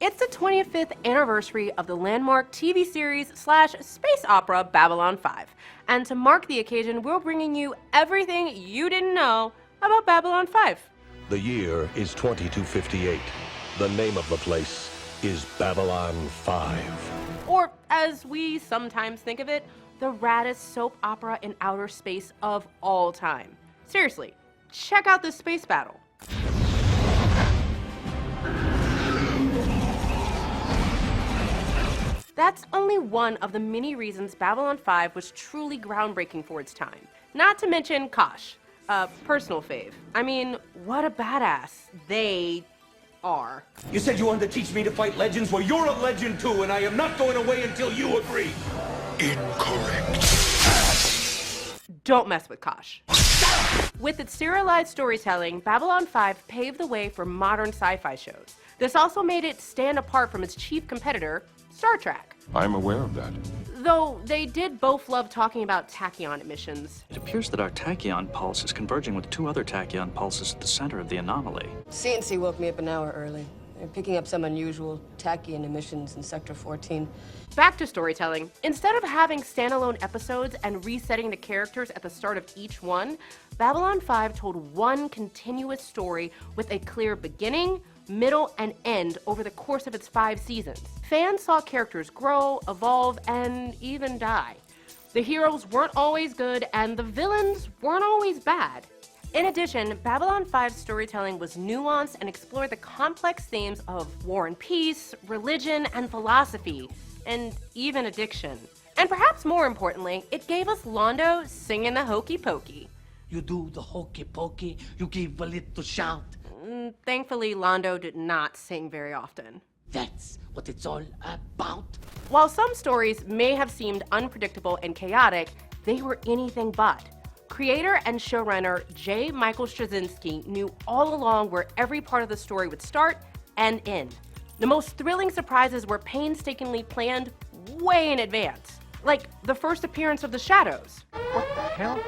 It's the 25th anniversary of the landmark TV series / space opera Babylon 5. And to mark the occasion, we're bringing you everything you didn't know about Babylon 5. The year is 2258. The name of the place is Babylon 5. Or, as we sometimes think of it, the raddest soap opera in outer space of all time. Seriously, check out this space battle. That's only one of the many reasons Babylon 5 was truly groundbreaking for its time. Not to mention Kosh, a personal fave. I mean, what a badass they are. You said you wanted to teach me to fight legends? Well, you're a legend too, and I am not going away until you agree. Incorrect. Don't mess with Kosh. With its serialized storytelling, Babylon 5 paved the way for modern sci-fi shows. This also made it stand apart from its chief competitor, Star Trek. I'm aware of that. Though they did both love talking about tachyon emissions. It appears that our tachyon pulse is converging with two other tachyon pulses at the center of the anomaly. CNC woke me up an hour early. They're picking up some unusual tachyon emissions in Sector 14. Back to storytelling. Instead of having standalone episodes and resetting the characters at the start of each one, Babylon 5 told one continuous story with a clear beginning, middle, and end over the course of its 5 seasons. Fans saw characters grow, evolve, and even die. The heroes weren't always good, and the villains weren't always bad. In addition, Babylon 5's storytelling was nuanced and explored the complex themes of war and peace, religion and philosophy, and even addiction. And perhaps more importantly, it gave us Londo singing the hokey pokey. You do the hokey pokey, you give a little shout. Thankfully, Londo did not sing very often. That's what it's all about. While some stories may have seemed unpredictable and chaotic, they were anything but. Creator and showrunner J. Michael Straczynski knew all along where every part of the story would start and end. The most thrilling surprises were painstakingly planned way in advance, like the first appearance of the Shadows. What the hell?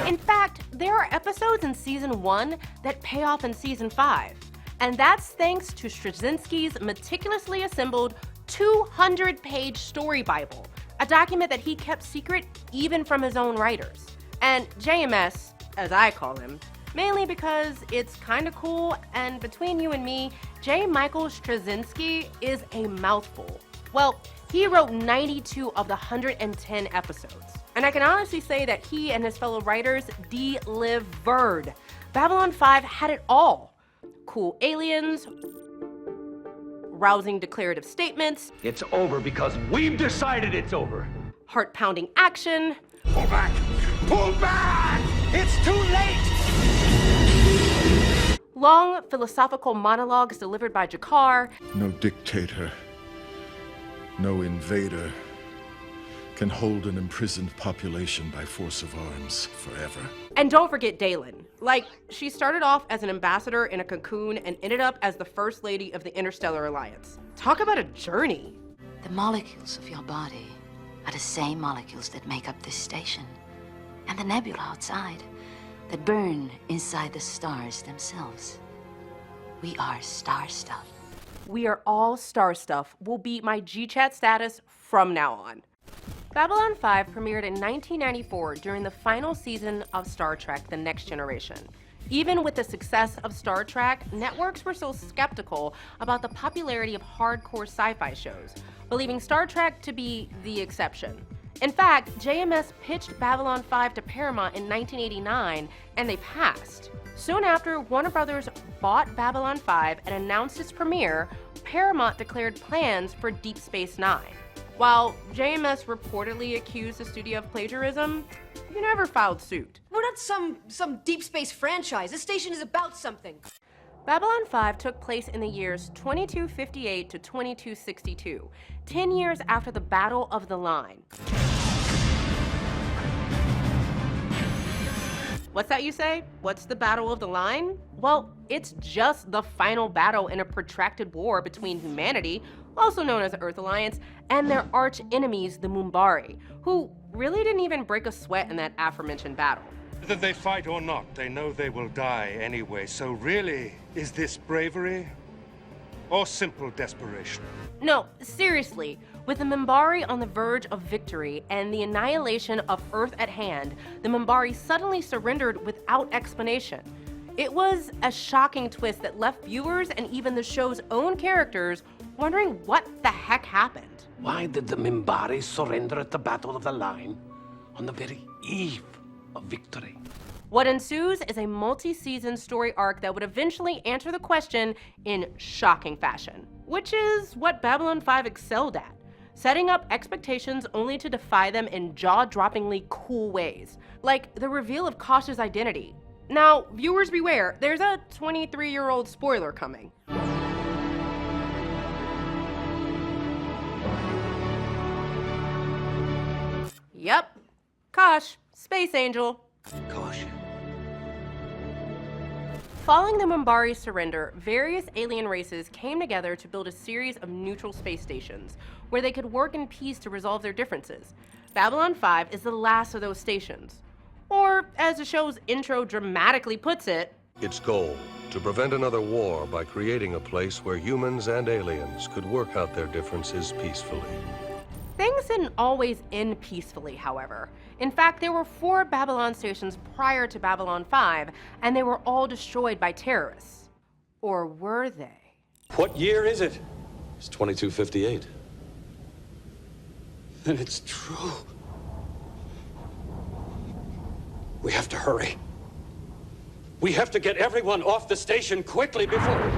In fact, there are episodes in Season 1 that pay off in Season 5. And that's thanks to Straczynski's meticulously assembled 200-page story Bible, a document that he kept secret even from his own writers. And JMS, as I call him, mainly because it's kinda cool, and between you and me, J. Michael Straczynski is a mouthful. Well, he wrote 92 of the 110 episodes. And I can honestly say that he and his fellow writers delivered. Babylon 5 had it all. Cool aliens, rousing declarative statements. It's over because we've decided it's over. Heart-pounding action. Pull back! Pull back! It's too late! Long philosophical monologues delivered by Jakar. No dictator, no invader can hold an imprisoned population by force of arms forever. And don't forget Dalen. Like, she started off as an ambassador in a cocoon and ended up as the First Lady of the Interstellar Alliance. Talk about a journey. The molecules of your body are the same molecules that make up this station. And the nebula outside that burn inside the stars themselves. We are star stuff. We are all star stuff will be my GChat status from now on. Babylon 5 premiered in 1994 during the final season of Star Trek: The Next Generation. Even with the success of Star Trek, networks were still skeptical about the popularity of hardcore sci-fi shows, believing Star Trek to be the exception. In fact, JMS pitched Babylon 5 to Paramount in 1989, and they passed. Soon after, Warner Brothers bought Babylon 5 and announced its premiere, Paramount declared plans for Deep Space Nine. While JMS reportedly accused the studio of plagiarism, he never filed suit. We're not some deep space franchise. This station is about something. Babylon 5 took place in the years 2258 to 2262, 10 years after the Battle of the Line. What's that you say? What's the Battle of the Line? Well, it's just the final battle in a protracted war between humanity, also known as the Earth Alliance, and their arch enemies, the Mumbari, who really didn't even break a sweat in that aforementioned battle. Whether they fight or not, they know they will die anyway. So really, is this bravery or simple desperation? No, seriously, with the Minbari on the verge of victory and the annihilation of Earth at hand, the Minbari suddenly surrendered without explanation. It was a shocking twist that left viewers and even the show's own characters wondering what the heck happened. Why did the Minbari surrender at the Battle of the Line on the very eve of victory? What ensues is a multi-season story arc that would eventually answer the question in shocking fashion, which is what Babylon 5 excelled at, setting up expectations only to defy them in jaw-droppingly cool ways, like the reveal of Kosh's identity. Now, viewers beware, there's a 23-year-old spoiler coming. Yep, Kosh, Space Angel. Kosh. Following the Minbari's surrender, various alien races came together to build a series of neutral space stations where they could work in peace to resolve their differences. Babylon 5 is the last of those stations. Or, as the show's intro dramatically puts it, Its goal, to prevent another war by creating a place where humans and aliens could work out their differences peacefully. things didn't always end peacefully, however. In fact, there were 4 Babylon stations prior to Babylon 5, and they were all destroyed by terrorists. Or were they? What year is it? It's 2258. Then it's true. We have to hurry. We have to get everyone off the station quickly before...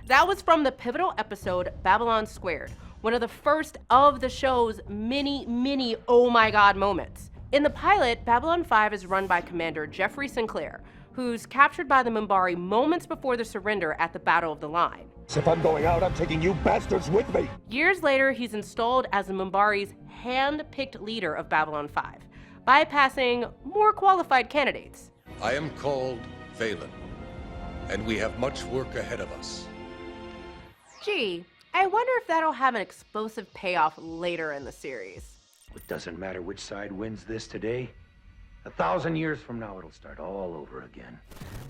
That was from the pivotal episode Babylon Squared, one of the first of the show's many oh my god moments. In the pilot, Babylon 5 is run by Commander Jeffrey Sinclair, who's captured by the Minbari moments before the surrender at the Battle of the Line. If I'm going out, I'm taking you bastards with me. Years later, he's installed as the Minbari's hand-picked leader of Babylon 5, bypassing more qualified candidates. I am called Valen, and we have much work ahead of us. Gee, I wonder if that'll have an explosive payoff later in the series. It doesn't matter which side wins this today. 1,000 years from now, it'll start all over again.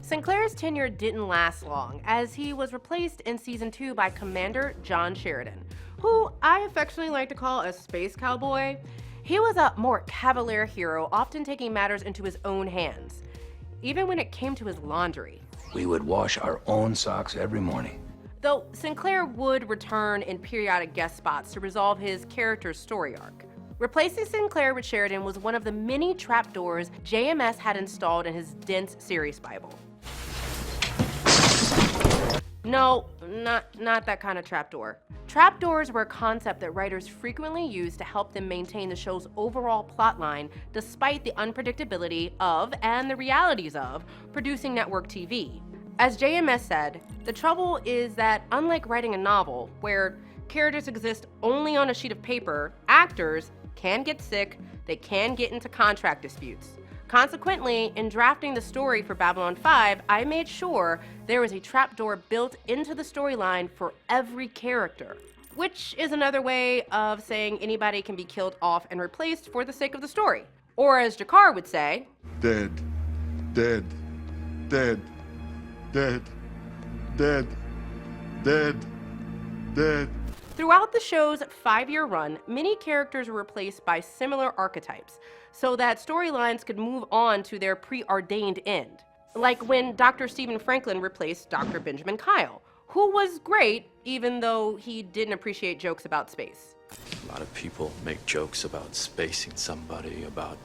Sinclair's tenure didn't last long, as he was replaced in Season 2 by Commander John Sheridan, who I affectionately like to call a space cowboy. He was a more cavalier hero, often taking matters into his own hands, even when it came to his laundry. We would wash our own socks every morning. Though Sinclair would return in periodic guest spots to resolve his character's story arc. Replacing Sinclair with Sheridan was one of the many trapdoors JMS had installed in his dense series Bible. No, not that kind of trapdoor. Trapdoors were a concept that writers frequently used to help them maintain the show's overall plotline despite the unpredictability of, and the realities of, producing network TV. As JMS said, the trouble is that unlike writing a novel, where characters exist only on a sheet of paper, actors can get sick, they can get into contract disputes. Consequently, in drafting the story for Babylon 5, I made sure there was a trapdoor built into the storyline for every character, which is another way of saying anybody can be killed off and replaced for the sake of the story. Or as Jakar would say, Dead, dead, dead, dead, dead, dead, dead. Throughout the show's 5-year run, many characters were replaced by similar archetypes, so that storylines could move on to their preordained end. Like when Dr. Stephen Franklin replaced Dr. Benjamin Kyle, who was great, even though he didn't appreciate jokes about space. A lot of people make jokes about spacing somebody, about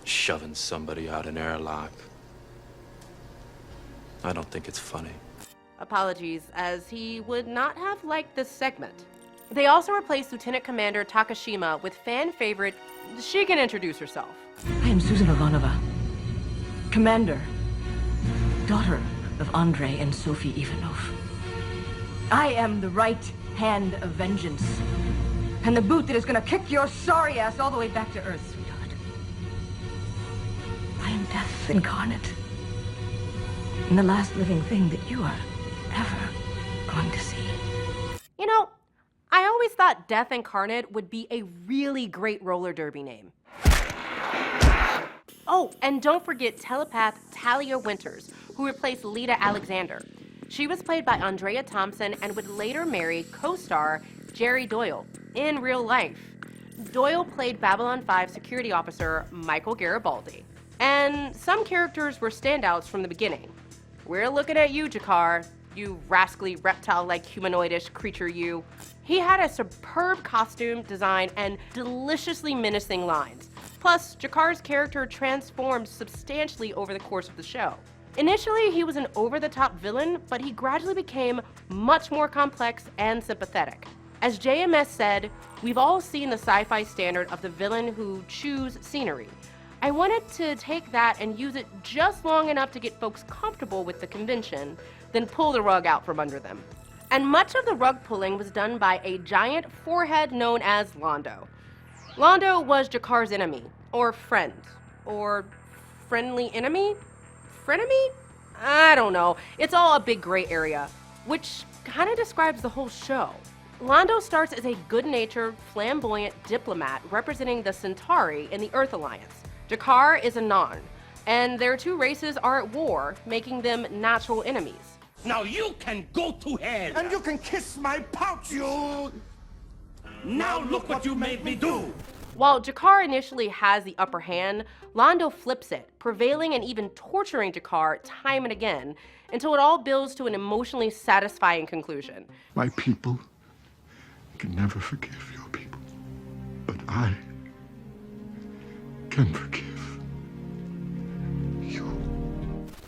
shoving somebody out an airlock. I don't think it's funny. Apologies, as he would not have liked this segment. They also replaced Lieutenant Commander Takashima with fan favorite, she can introduce herself. I am Susan Ivanova, Commander, daughter of Andrei and Sophie Ivanov. I am the right hand of vengeance, and the boot that is gonna kick your sorry ass all the way back to Earth, sweetheart. I am death incarnate, and the last living thing that you are ever going to see. You know, I always thought Death Incarnate would be a really great roller derby name. Oh, and don't forget telepath Talia Winters, who replaced Lita Alexander. She was played by Andrea Thompson and would later marry co-star Jerry Doyle in real life. Doyle played Babylon 5 security officer Michael Garibaldi. And some characters were standouts from the beginning. We're looking at you, Jakar, you rascally reptile-like humanoidish creature you. He had a superb costume design and deliciously menacing lines. Plus, Jakar's character transformed substantially over the course of the show. Initially, he was an over-the-top villain, but he gradually became much more complex and sympathetic. As JMS said, we've all seen the sci-fi standard of the villain who chews scenery. I wanted to take that and use it just long enough to get folks comfortable with the convention, then pull the rug out from under them. And much of the rug pulling was done by a giant forehead known as Londo. Londo was Jakar's enemy, or friend, or friendly enemy? Frenemy? I don't know. It's all a big gray area, which kind of describes the whole show. Londo starts as a good-natured, flamboyant diplomat representing the Centauri in the Earth Alliance. Jakar is a Non, and their two races are at war, making them natural enemies. Now you can go to hell! And you can kiss my pouch, you... Now look what you made me do! While Jakar initially has the upper hand, Londo flips it, prevailing and even torturing Jakar time and again, until it all builds to an emotionally satisfying conclusion. My people can never forgive your people, but I can forgive you.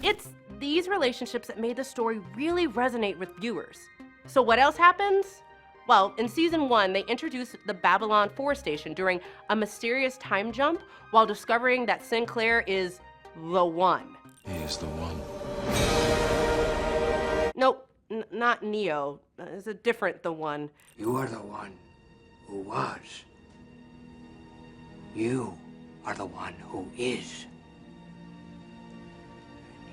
It's these relationships that made the story really resonate with viewers. So what else happens? Well, in season 1, they introduced the Babylon 4 station during a mysterious time jump while discovering that Sinclair is the one. He is the one. Nope, not Neo. It's a different the one. You are the one who was. You are the one who is.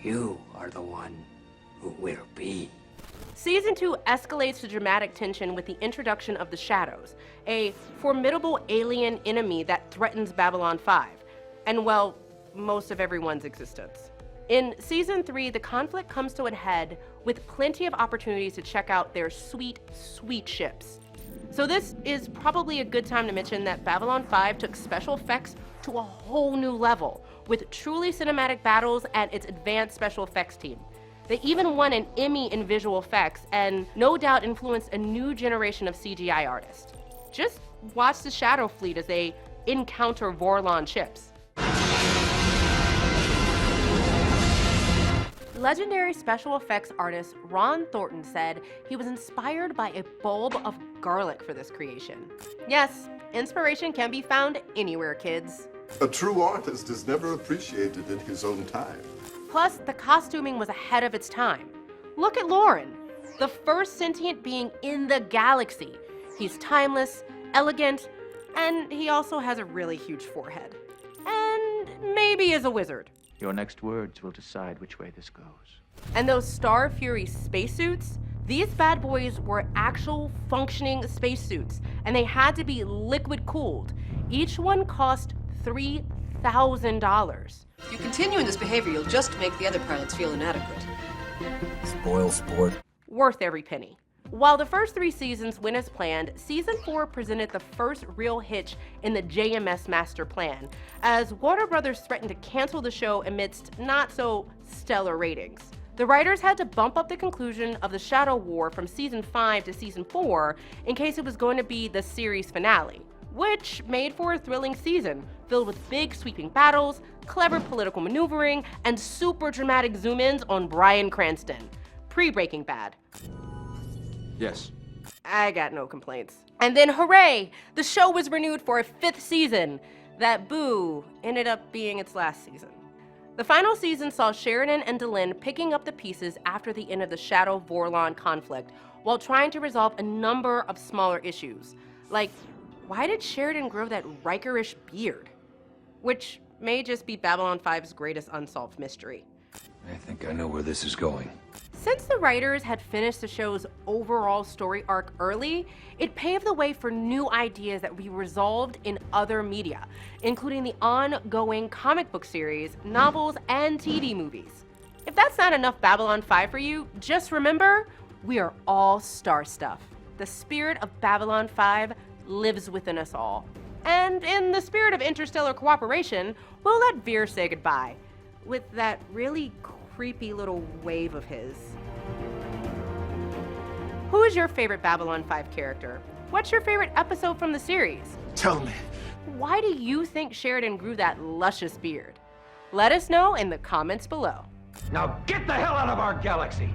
You are the one who will be. Season 2 escalates the dramatic tension with the introduction of the Shadows, a formidable alien enemy that threatens Babylon 5, and well, most of everyone's existence. In Season 3, the conflict comes to a head with plenty of opportunities to check out their sweet, sweet ships. So this is probably a good time to mention that Babylon 5 took special effects to a whole new level, with truly cinematic battles and its advanced special effects team. They even won an Emmy in visual effects and no doubt influenced a new generation of CGI artists. Just watch the Shadow Fleet as they encounter Vorlon ships. Legendary special effects artist Ron Thornton said he was inspired by a bulb of garlic for this creation. Yes, inspiration can be found anywhere, kids. A true artist is never appreciated in his own time. Plus, the costuming was ahead of its time. Look at Lauren, the first sentient being in the galaxy. He's timeless, elegant, and he also has a really huge forehead. And maybe is a wizard. Your next words will decide which way this goes. And those Star Fury spacesuits, these bad boys were actual functioning spacesuits, and they had to be liquid cooled. Each one cost $3,000. If you continue in this behavior, you'll just make the other pilots feel inadequate. Spoil sport. Worth every penny. While the first 3 seasons went as planned, Season 4 presented the first real hitch in the JMS master plan, as Warner Brothers threatened to cancel the show amidst not-so-stellar ratings. The writers had to bump up the conclusion of the Shadow War from Season 5 to Season 4 in case it was going to be the series finale, which made for a thrilling season, filled with big sweeping battles, clever political maneuvering, and super dramatic zoom-ins on Bryan Cranston. Pre-Breaking Bad. Yes. I got no complaints. And then hooray! The show was renewed for a 5th season. That boo ended up being its last season. The final season saw Sheridan and Delenn picking up the pieces after the end of the Shadow-Vorlon conflict while trying to resolve a number of smaller issues. Like, why did Sheridan grow that Riker-ish beard? Which may just be Babylon 5's greatest unsolved mystery. I think I know where this is going. Since the writers had finished the show's overall story arc early, it paved the way for new ideas that we resolved in other media, including the ongoing comic book series, novels, and TV movies. If that's not enough Babylon 5 for you, just remember, we are all star stuff. The spirit of Babylon 5 lives within us all. And in the spirit of interstellar cooperation, we'll let Veer say goodbye with that really creepy little wave of his. Who is your favorite Babylon 5 character? What's your favorite episode from the series? Tell me. Why do you think Sheridan grew that luscious beard? Let us know in the comments below. Now get the hell out of our galaxy!